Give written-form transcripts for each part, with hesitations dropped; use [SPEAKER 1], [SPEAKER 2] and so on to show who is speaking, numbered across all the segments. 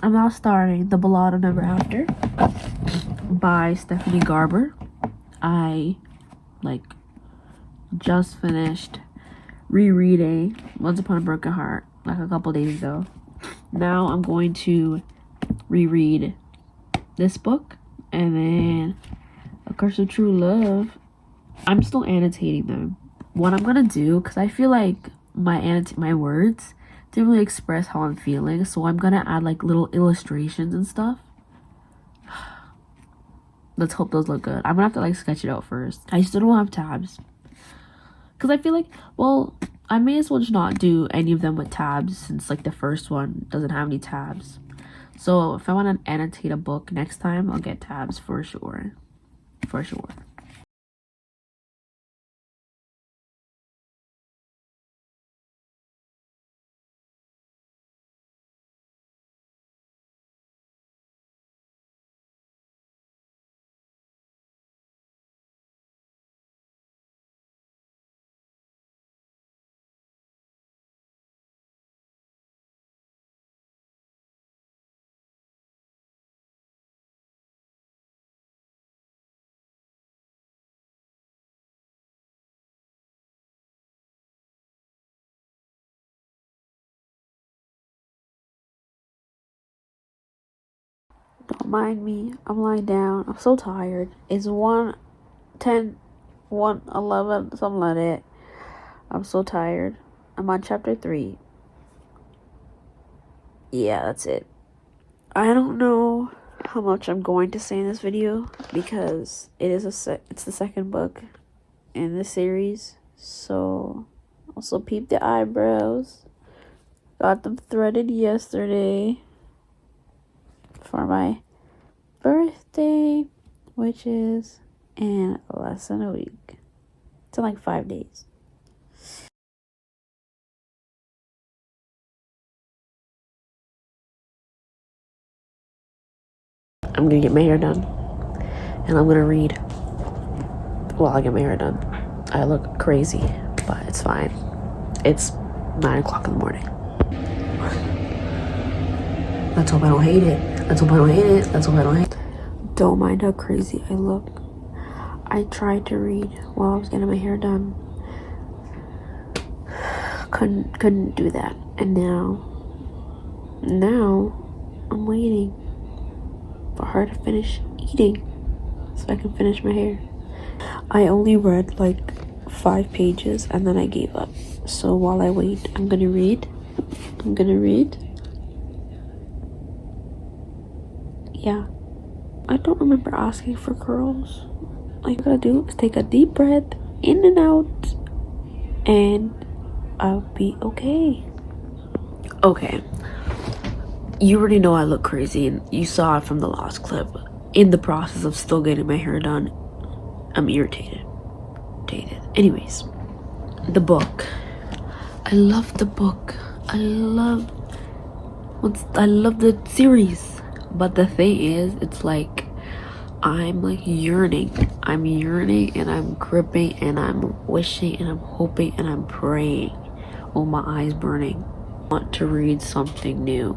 [SPEAKER 1] I'm now starting The Ballad of Never After by Stephanie Garber. I just finished rereading Once Upon a Broken Heart like a couple days ago. Now I'm going to reread this book, and then A Curse of True Love. I'm still annotating them. What I'm gonna do, because I feel like my words didn't really express how I'm feeling, so I'm gonna add like little illustrations and stuff. Let's hope those look good. I'm gonna have to like sketch it out first. I still don't have tabs, because I feel like, well, I may as well just not do any of them with tabs, since like the first one doesn't have any tabs. So if I want to annotate a book next time, I'll get tabs for sure. For sure. Don't mind me. I'm lying down. I'm so tired. It's 1:10, 1:11, something like that. I'm so tired. I'm on chapter 3. Yeah, that's it. I don't know how much I'm going to say in this video, because it's the second book in the series. So also peep the eyebrows. Got them threaded yesterday for my birthday, which is in less than a week. It's in like 5 days. I'm gonna get my hair done, and I'm gonna read while I get my hair done. I look crazy, but it's fine. It's 9 o'clock in the morning. Let's hope I don't hate it. Let's hope I don't hate it. Let's hope I don't hate it. Don't mind how crazy I look. I tried to read while I was getting my hair done. Couldn't do that. And now I'm waiting for her to finish eating so I can finish my hair. I only read like 5 pages and then I gave up. So while I wait, I'm gonna read. Yeah. I don't remember asking for curls. All you gotta do is take a deep breath in and out, and I'll be okay. Okay. You already know I look crazy, and you saw it from the last clip. In the process of still getting my hair done, I'm irritated. Anyways, the book. I love the book. I love the series. But the thing is, it's like I'm like yearning. I'm yearning, and I'm gripping, and I'm wishing, and I'm hoping, and I'm praying. Oh, my eyes burning. I want to read something new.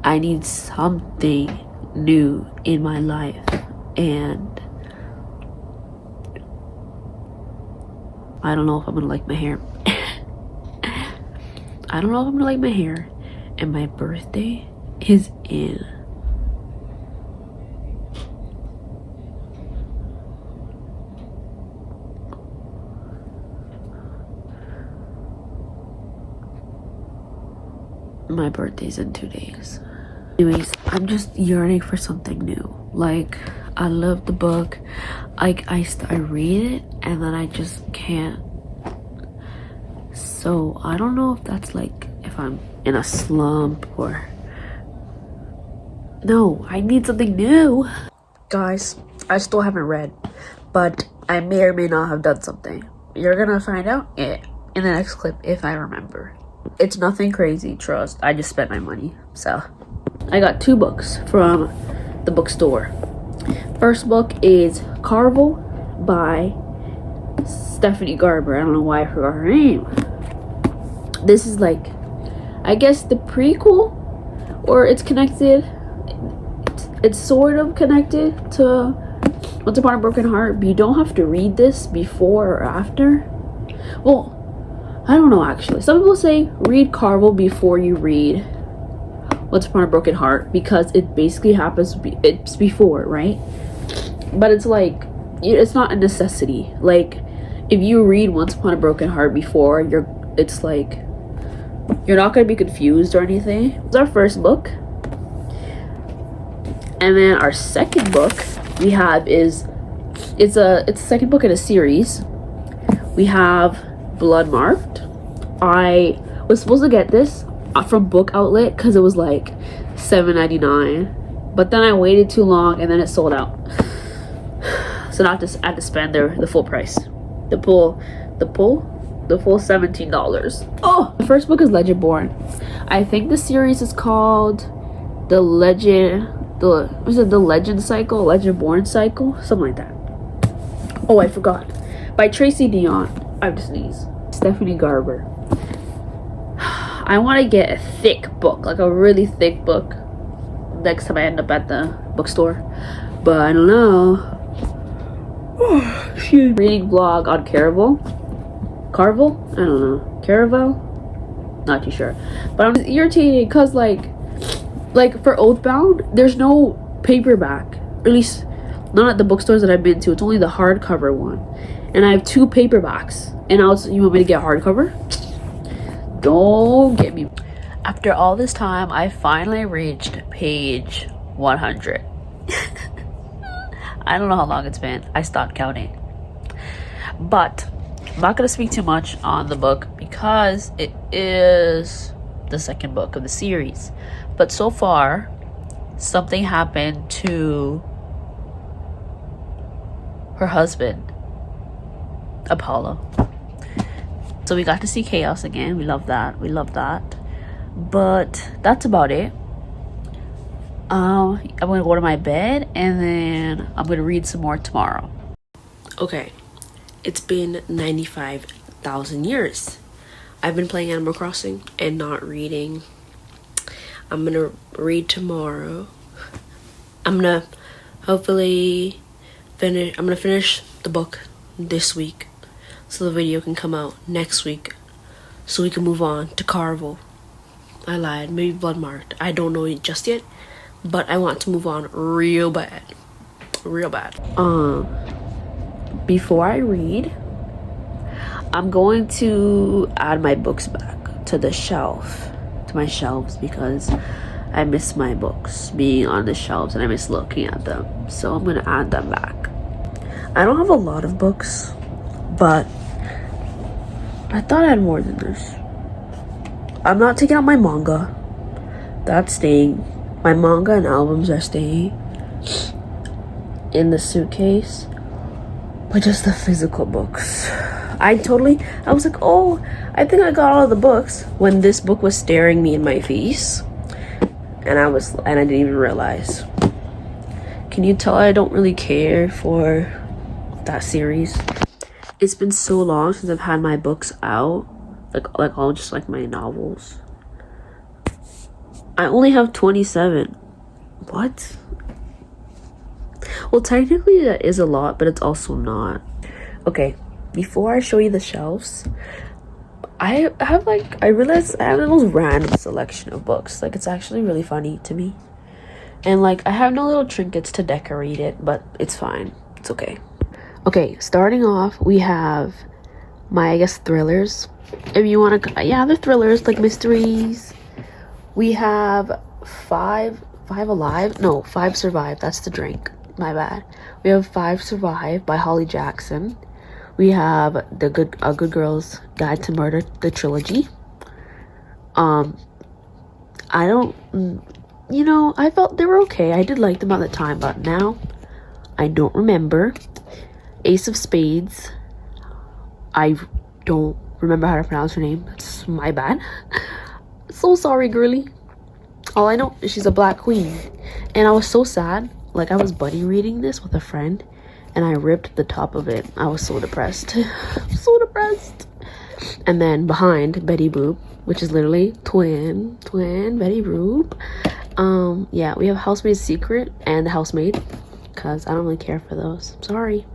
[SPEAKER 1] I need something new in my life, and I don't know if I'm gonna like my hair. I don't know if I'm gonna like my hair, and my birthday is in my birthday's in 2 days. Anyways, I'm just yearning for something new. Like, I love the book. Like, I read it and then I just can't. So I don't know if that's like if I'm in a slump or no. I need something new, guys. I still haven't read, but I may or may not have done something. You're gonna find out it in the next clip if I remember. It's nothing crazy, trust. I just spent my money. So I got 2 books from the bookstore. First book is Carvel by Stephanie Garber. I don't know why I forgot her name. This is like, I guess, the prequel or it's connected. It's sort of connected to Once Upon a Broken Heart, but you don't have to read this before or after. Well, I don't know actually. Some people say read Carvel before you read Once Upon a Broken Heart because it basically happens. It's before, right? But it's like it's not a necessity. Like if you read Once Upon a Broken Heart before, it's like you're not gonna be confused or anything. It's our first book, and then our second book we have is it's the second book in a series. We have Blood Marked. I was supposed to get this from Book Outlet because it was like $7.99, but then I waited too long and then it sold out. So now I had to spend the full price, the full $17. Oh, the first book is Legendborn. I think the series is called the Legend Cycle, Legendborn Cycle, something like that. Oh, I forgot. By Tracy Dion. I have to sneeze. Stephanie Garber. I want to get a thick book, like a really thick book, next time I end up at the bookstore. But I don't know. Reading vlog on Carvel. I don't know. Caravel? Not too sure. But I'm just irritated because like for Oathbound, there's no paperback. Or at least not at the bookstores that I've been to. It's only the hardcover one. And I have 2 paperbacks. And you want me to get hardcover? Don't get me. After all this time, I finally reached page 100. I don't know how long it's been. I stopped counting. But I'm not going to speak too much on the book because it is the second book of the series. But so far, something happened to her husband, Apollo. So we got to see chaos again. We love that. But that's about it. I'm gonna go to my bed and then I'm gonna read some more tomorrow.
[SPEAKER 2] Okay, it's been 95,000 years. I've been playing Animal Crossing and not reading. I'm gonna read tomorrow. I'm gonna hopefully finish the book this week so the video can come out next week so we can move on to Carvel. I lied, maybe Blood Marked. I don't know it just yet, but I want to move on real bad.
[SPEAKER 1] Before I read, I'm going to add my books back to my shelves because I miss my books being on the shelves and I miss looking at them. So I'm gonna add them back. I don't have a lot of books, but I thought I had more than this. I'm not taking out my manga. That's staying. My manga and albums are staying in the suitcase, but just the physical books. I was like, oh, I think I got all of the books when this book was staring me in my face. And I didn't even realize. Can you tell I don't really care for that series? It's been so long since I've had my books out, like all just like my novels. I only have 27. What? Well, technically that is a lot, but it's also not. Okay, before I show you the shelves, I realized I have the most random selection of books. Like, it's actually really funny to me. And like, I have no little trinkets to decorate it, but it's fine. It's okay. Okay, starting off, we have my, I guess, thrillers. If you want to, yeah, they're thrillers, like mysteries. We have Five Survive. That's the drink. My bad. We have 5 Survive by Holly Jackson. We have A Good Girl's Guide to Murder, the trilogy. I felt they were okay. I did like them at the time, but now I don't remember. Ace of Spades. I don't remember how to pronounce her name. It's my bad. So sorry, girly. All I know is she's a black queen. And I was so sad. Like, I was buddy reading this with a friend, and I ripped the top of it. I was so depressed. So depressed. And then behind, Betty Boop, which is literally twin Betty Boop.
[SPEAKER 2] Yeah, we have Housemaid's Secret and The Housemaid, because I don't really care for those. Sorry.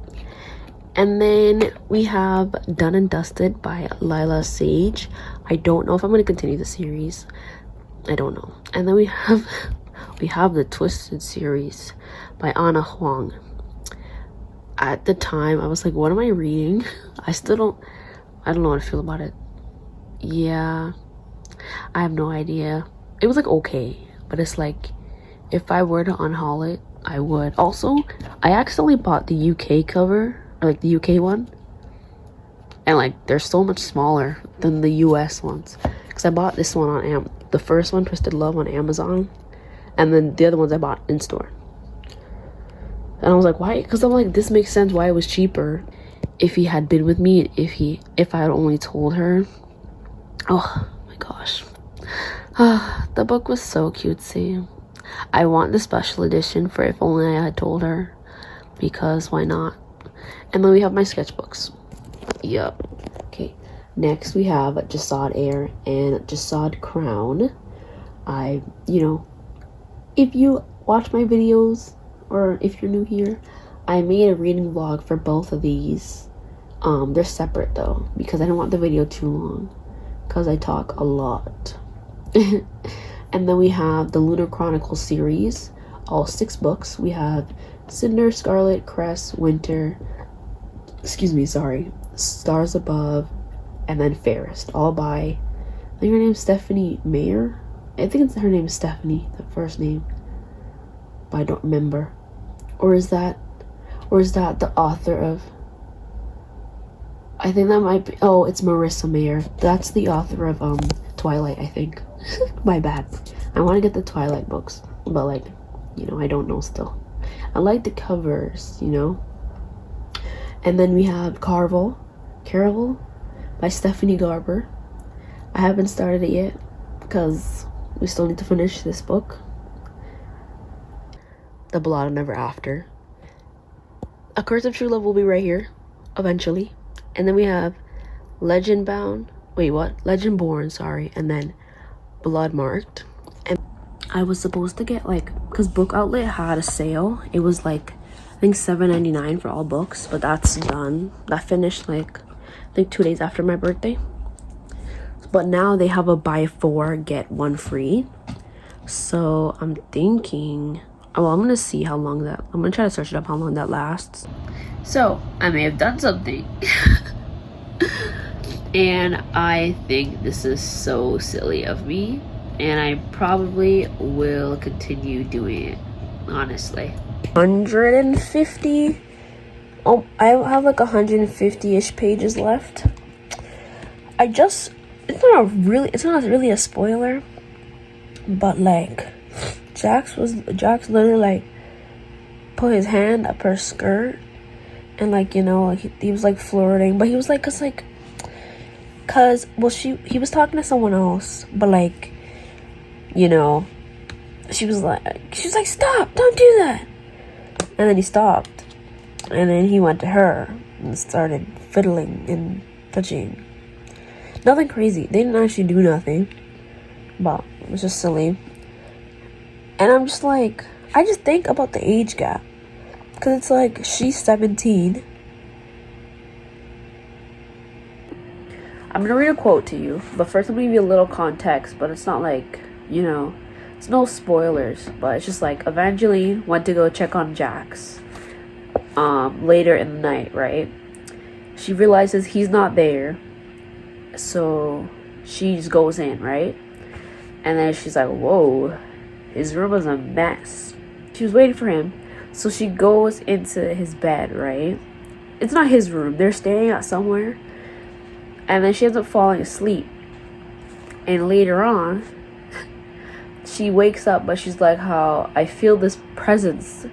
[SPEAKER 2] And then we have Done and Dusted by Lila Sage. I don't know if I'm going to continue the series. I don't know. And then we have the Twisted series by Anna Huang. At the time, I was like, what am I reading? I don't know how to feel about it. Yeah, I have no idea. It was like okay, but it's like, if I were to unhaul it, I would. Also, I accidentally bought the UK cover, or like the UK one, and like they're so much smaller than the US ones, because I bought this one on the first one, Twisted Love, on Amazon, and then the other ones I bought in store. And I was like, why? Because I'm like, this makes sense why it was cheaper if he had been with me, if I had only told her. Oh my gosh. The book was so cutesy. I want the special edition for If Only I Had Told Her, because why not? And then we have my sketchbooks. Yup. Okay. Next we have Jasad Air and Jasad Crown. If you watch my videos, or if you're new here, I made a reading vlog for both of these. They're separate though, because I don't want the video too long, because I talk a lot. And then we have the Lunar Chronicles series, all 6 books. We have Cinder, Scarlet, Cress, Winter, Stars Above, and then Fairest, all by, I think her name's Stephanie Meyer. I think her name is Stephanie, the first name, but I don't remember. Or is that the author of, I think that might be, oh, it's Marissa Mayer. That's the author of Twilight, I think. My bad. I want to get the Twilight books, but like, I don't know still. I like the covers, And then we have Caraval by Stephanie Garber. I haven't started it yet because we still need to finish this book. The Ballad of Never After. A Curse of True Love will be right here eventually. And then we have Legend Born, and then Blood Marked. And I was supposed to get because Book Outlet had a sale. It was I think $7.99 for all books, but that's done. That finished I think 2 days after my birthday. But now they have a buy 4 get 1 free. So I'm thinking, I'm gonna see how long I'm gonna try to search it up how long that lasts. So I may have done something. And I think this is so silly of me, and I probably will continue doing it, honestly. 150. Oh, I have 150-ish pages left. It's not really a spoiler, but Jax literally put his hand up her skirt, and he was flirting, but he was he was talking to someone else, but she was like, stop, don't do that. And then he stopped, and then he went to her and started fiddling and touching. Nothing crazy. They didn't actually do nothing, but it was just silly. And I'm just I just think about the age gap, because it's she's 17. I'm gonna read a quote to you, but first I'm gonna give you a little context, but it's not it's no spoilers, but it's just Evangeline went to go check on Jax later in the night, right? She realizes he's not there, so she just goes in, right? And then she's like, whoa, his room is a mess. She was waiting for him, so she goes into his bed, right? It's not his room, they're staying at somewhere. And then she ends up falling asleep. And later on, she wakes up, but she's like, how I feel this presence,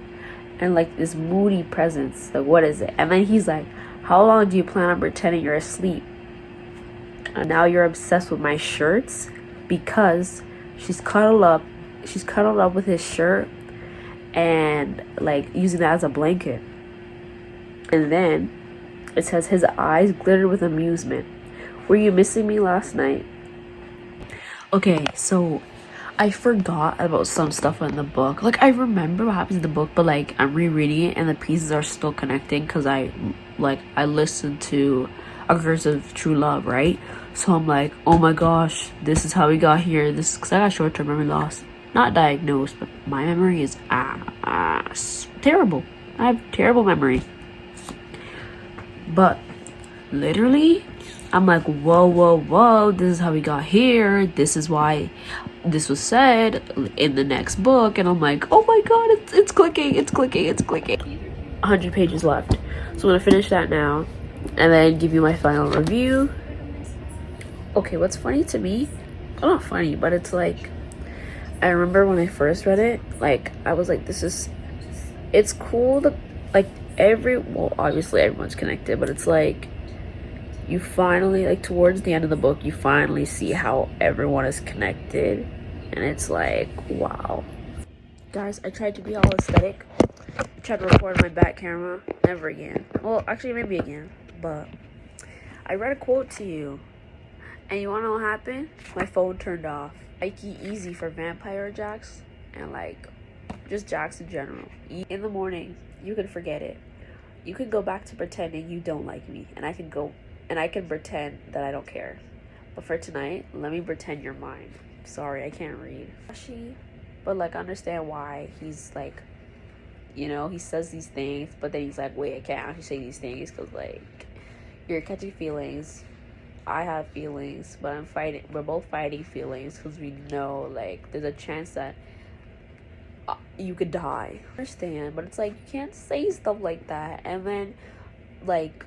[SPEAKER 2] and this moody presence. What is it? And then he's like, how long do you plan on pretending you're asleep? And now you're obsessed with my shirts? Because she's cuddled up with his shirt and using that as a blanket. And then it says, his eyes glittered with amusement. Were you missing me last night? Okay, so
[SPEAKER 1] I forgot about some stuff in the book. Like, I remember what happens in the book, but like I'm rereading it and the pieces are still connecting because I listened to A Curse of True Love, right? So I'm like, oh my gosh, this is how we got here. This because I got short-term memory loss, not diagnosed, but my memory is terrible. I have terrible memory. But literally, I'm like, whoa, this is how we got here. This is why this was said in the next book. And I'm like, oh my god, it's clicking. 100 pages left. So I'm gonna finish that now and then give you my final review. Okay, what's funny to me, well, not funny, but it's like, I remember when I first read it, like, I was like, it's cool to, like, well, obviously everyone's connected, but it's like, you finally, like, towards the end of the book, you finally see how everyone is connected, and it's like, wow. Guys, I tried to be all aesthetic. I tried to record on my back camera. Never again. Well, actually, maybe again, but I read a quote to you, and you wanna know what happened? My phone turned off. Ikey easy for vampire jacks, and, like, just jacks in general. In the morning, you can forget it. You can go back to pretending you don't like me, and I can pretend that I don't care. But for tonight, let me pretend you're mine. Sorry, I can't read. But like, understand why he's like, you know, he says these things, but then he's like, wait, I can't actually say these things because, like, you're catching feelings. I have feelings, but we're both fighting feelings because we know, like, there's a chance that you could die. I understand, but it's like, you can't say stuff like that and then, like,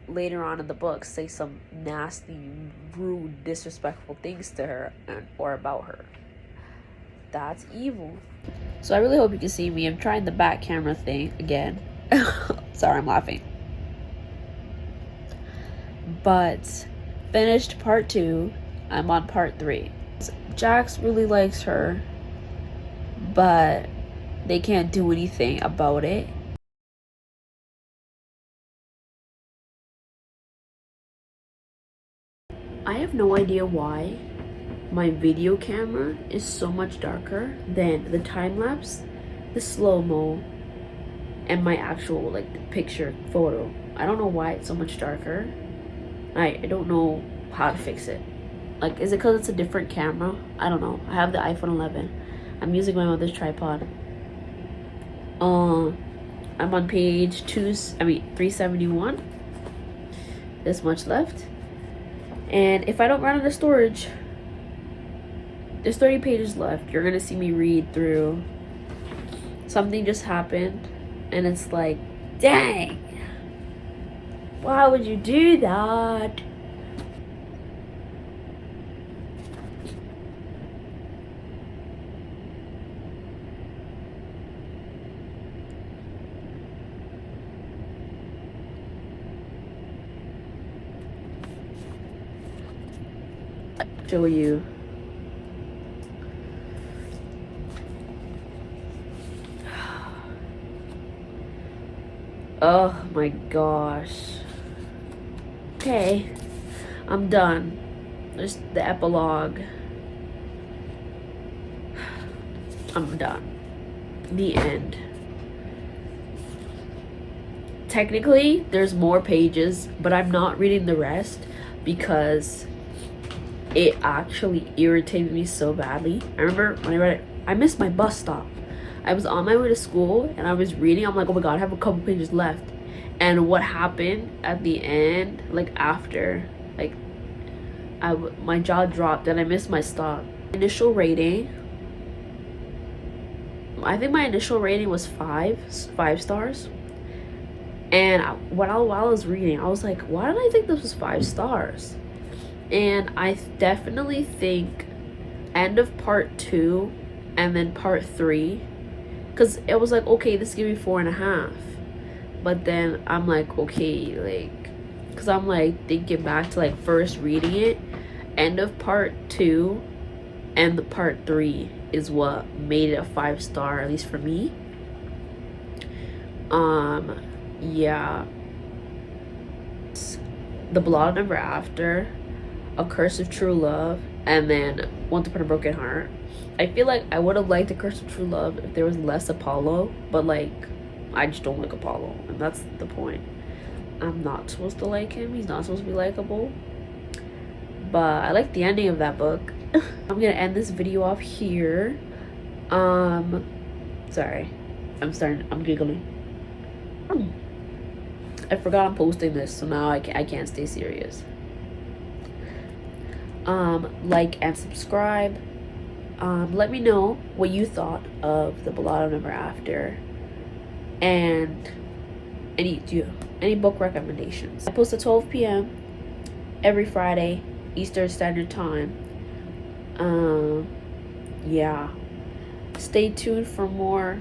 [SPEAKER 1] later on in the book say some nasty, rude, disrespectful things to her or about her. That's evil. So I really hope you can see me. I'm trying the back camera thing again. Sorry, I'm laughing. But finished part 2. I'm on part 3. Jax really likes her, but they can't do anything about it. I have no idea why my video camera is so much darker than the time-lapse, the slow-mo, and my actual, like, the picture photo. I don't know why it's so much darker. I don't know how to fix it. Like, is it because it's a different camera? I don't know. I have the iPhone 11. I'm using my mother's tripod. I'm on page 371. This much left. And if I don't run out of storage, there's 30 pages left. You're gonna see me read through. Something just happened, and it's like, dang, why would you do that? Show you. Oh my gosh. Okay, I'm done. There's the epilogue. I'm done. The end. Technically, there's more pages, but I'm not reading the rest because it actually irritated me so badly. I remember when I read it, I missed my bus stop. I was on my way to school and I was reading. I'm like, oh my god, I have a couple pages left. And what happened at the end, like after, like, my jaw dropped and I missed my stop. Initial rating, I think my initial rating was 5 stars. And while I was reading, I was like, why did I think this was 5 stars? And I definitely think end of part 2 and then part 3, because it was like, okay, this give me 4.5, but then I'm like, okay, like, because I'm like thinking back to like first reading it, end of part 2 and the part 3 is what made it a 5 star, at least for me. Yeah, the Ballad Never After, A Curse of True Love, and then Once Upon a Broken Heart.
[SPEAKER 2] I feel like I would have liked The Curse of True Love if there was less Apollo, but like, I just don't like Apollo, and that's the point. I'm not supposed to like him. He's not supposed to be likable. But I like the ending of that book. I'm gonna end this video off here. Sorry. I'm giggling. I forgot I'm posting this, so now I can't stay serious. Like and subscribe. Let me know what you thought of the Ballad of Never After, and any book recommendations. I post at 12 p.m. every Friday Eastern Standard Time. Yeah, stay tuned for more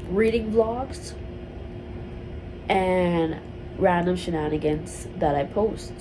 [SPEAKER 2] reading vlogs and random shenanigans that I post.